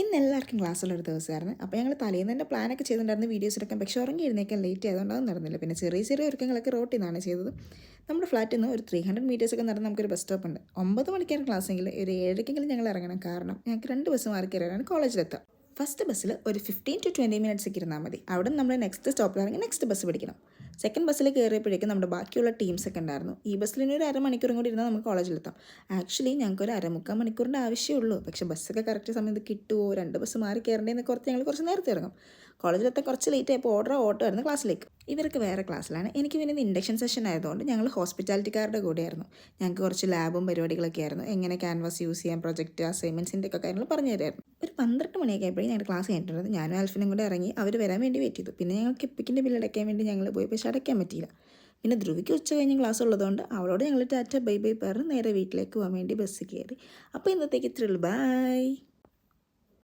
ഇന്ന് എല്ലാവർക്കും ക്ലാസ്സുള്ളൊരു ദിവസമായിരുന്നു. അപ്പോൾ ഞങ്ങൾ തലേന്ന് തന്നെ പ്ലാനൊക്കെ ചെയ്തിട്ടുണ്ടായിരുന്നു വീഡിയോസ് എടുക്കാൻ. പക്ഷേ ഉറങ്ങി എഴുന്നേക്കാൻ ലേറ്റ് ആയതുകൊണ്ട് അത് നടന്നില്ല. പിന്നെ ചെറിയ ചെറിയ ഒരുക്കങ്ങളൊക്കെ റോട്ടിൽ നിന്നാണ് ചെയ്തത്. നമ്മുടെ ഫ്ലാറ്റിൽ നിന്ന് ഒരു 300 മീറ്റേഴ്സൊക്കെ നടന്ന് നമുക്കൊരു ബസ് സ്റ്റോപ്പ് ഉണ്ട്. 9 മണിക്കാണ് ക്ലാസ്സെങ്കിൽ ഒരു 7:00-ക്കെങ്കിലും ഞങ്ങൾ ഇറങ്ങണം. കാരണം ഞങ്ങൾക്ക് 2 ബസ് മാറി കയറിയാണ് കോളേജിലെത്തുക. ഫസ്റ്റ് ബസ്സിൽ ഒരു 15 to 20 മിനിറ്റ്സ് ഒക്കെ ഇരുന്നാൽ മതി. അവിടെ നിന്ന് നമ്മൾ നെക്സ്റ്റ് സ്റ്റോപ്പിലാണെങ്കിൽ നെക്സ്റ്റ് ബസ് പിടിക്കണം. സെക്കൻഡ് ബസ്സിൽ കയറിയപ്പോഴേക്കും നമ്മുടെ ബാക്കിയുള്ള ടീംസൊക്കെ ഉണ്ടായിരുന്നു. ഈ ബസ്സിൽ ഇനി ഒരു അരമണിക്കൂറും കൂടി ഇരുന്നാൽ നമുക്ക് കോളേജിലെത്താം. ആക്ച്വലി ഞങ്ങൾക്ക് ഒരു അരമുക്കാൽ മണിക്കൂറിൻ്റെ ആവശ്യമുള്ളൂ. പക്ഷേ ബസ്സൊക്കെ കറക്റ്റ് സമയത്ത് കിട്ടുമോ, 2 ബസ് മാറി കയറേണ്ടതെന്ന് ഞങ്ങൾ കുറച്ച് നേരത്തെ ഇറങ്ങും. കോളേജിലെത്താൻ കുറച്ച് ലേറ്റ് ആയപ്പോൾ ഓട്ടോ ആയിരുന്നു ക്ലാസ്സിലേക്ക്. ഇവർക്ക് വേറെ ക്ലാസ്സിലാണ്. എനിക്ക് പിന്നെ ഇൻഡക്ഷൻ സെഷൻ ആയതുകൊണ്ട് ഞങ്ങൾ ഹോസ്പിറ്റാലിറ്റിക്കാരുടെ കൂടെയായിരുന്നു. ഞങ്ങൾക്ക് കുറച്ച് ലാബും പരിപാടികളൊക്കെ ആയിരുന്നു. എങ്ങനെ ക്യാൻവാസ് യൂസ് ചെയ്യാം, പ്രൊജക്റ്റ്, അസൈൻമെൻറ്റ്സിൻ്റെ ഒക്കെ കാര്യങ്ങൾ പറഞ്ഞു തരുമായിരുന്നു. ഒരു 12 മണിയൊക്കെ ആയപ്പോഴേ ഞങ്ങളുടെ ക്ലാസ് കഴിഞ്ഞിട്ടുള്ളത്. ഞാനും ആൽഫിനും കൂടെ ഇറങ്ങി അവർ വരാൻ വേണ്ടി വെയിറ്റ് ചെയ്തു. പിന്നെ ഞങ്ങൾക്ക് എപ്പിക്കിൻ്റെ ബില്ലടയ്ക്കാൻ വേണ്ടി ഞങ്ങൾ പോയി, പക്ഷേ അടയ്ക്കാൻ പറ്റിയില്ല. പിന്നെ ധ്രുവിക്ക് ഉച്ച കഴിഞ്ഞ് ക്ലാസ് ഉള്ളതുകൊണ്ട് അവളോട് ഞങ്ങൾ ടാറ്റ ബൈ ബൈ പറഞ്ഞ് നേരെ വീട്ടിലേക്ക് പോകാൻ വേണ്ടി ബസ് കയറി. അപ്പോൾ ഇന്നത്തേക്ക് ഇത്രയുള്ളൂ. ബൈ.